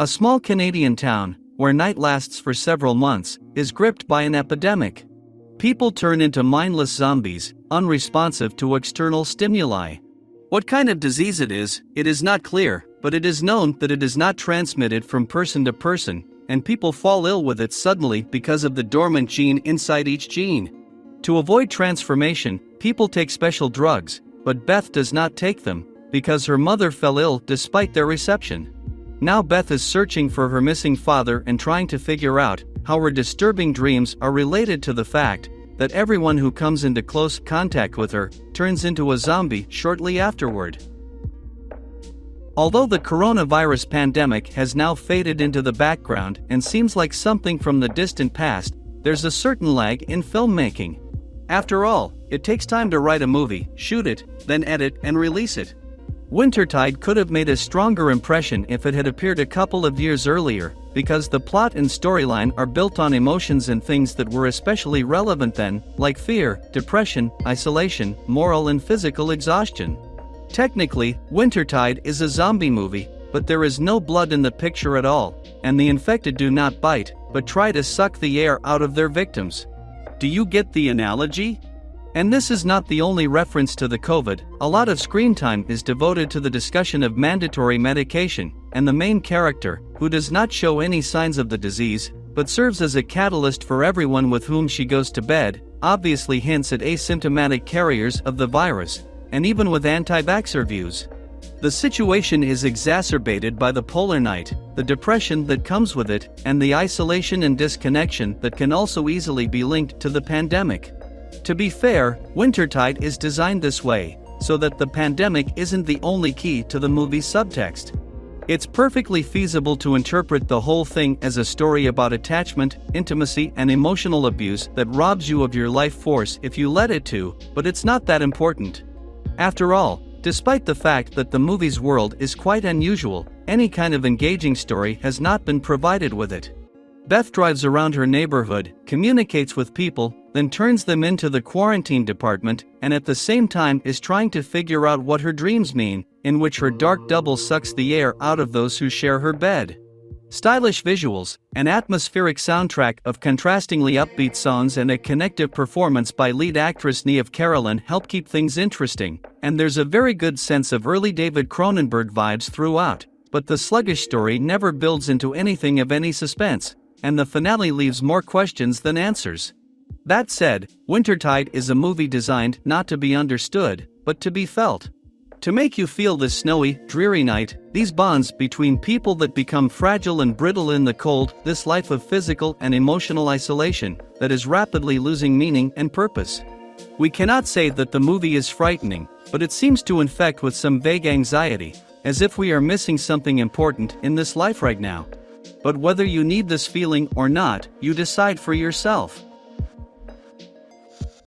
A small Canadian town, where night lasts for several months, is gripped by an epidemic. People turn into mindless zombies, unresponsive to external stimuli. What kind of disease it is not clear, but it is known that it is not transmitted from person to person, and people fall ill with it suddenly because of the dormant gene inside each gene. To avoid transformation, people take special drugs, but Beth does not take them, because her mother fell ill despite their reception. Now Beth is searching for her missing father and trying to figure out how her disturbing dreams are related to the fact that everyone who comes into close contact with her turns into a zombie shortly afterward. Although the coronavirus pandemic has now faded into the background and seems like something from the distant past, there's a certain lag in filmmaking. After all, it takes time to write a movie, shoot it, then edit and release it. Wintertide could have made a stronger impression if it had appeared a couple of years earlier, because the plot and storyline are built on emotions and things that were especially relevant then, like fear, depression, isolation, moral and physical exhaustion. Technically, Wintertide is a zombie movie, but there is no blood in the picture at all, and the infected do not bite, but try to suck the air out of their victims. Do you get the analogy? And this is not the only reference to the COVID. A lot of screen time is devoted to the discussion of mandatory medication, and the main character, who does not show any signs of the disease, but serves as a catalyst for everyone with whom she goes to bed, obviously hints at asymptomatic carriers of the virus, and even with anti-vaxxer views. The situation is exacerbated by the polar night, the depression that comes with it, and the isolation and disconnection that can also easily be linked to the pandemic. To be fair, Wintertide is designed this way, so that the pandemic isn't the only key to the movie's subtext. It's perfectly feasible to interpret the whole thing as a story about attachment, intimacy and emotional abuse that robs you of your life force if you let it to, but it's not that important. After all, despite the fact that the movie's world is quite unusual, any kind of engaging story has not been provided with it. Beth drives around her neighborhood, communicates with people, then turns them into the quarantine department, and at the same time is trying to figure out what her dreams mean, in which her dark double sucks the air out of those who share her bed. Stylish visuals, an atmospheric soundtrack of contrastingly upbeat songs and a connective performance by lead actress Niamh Carolan help keep things interesting, and there's a very good sense of early David Cronenberg vibes throughout, but the sluggish story never builds into anything of any suspense, and the finale leaves more questions than answers. That said, Wintertide is a movie designed not to be understood, but to be felt. To make you feel this snowy, dreary night, these bonds between people that become fragile and brittle in the cold, this life of physical and emotional isolation that is rapidly losing meaning and purpose. We cannot say that the movie is frightening, but it seems to infect with some vague anxiety, as if we are missing something important in this life right now. But whether you need this feeling or not, you decide for yourself.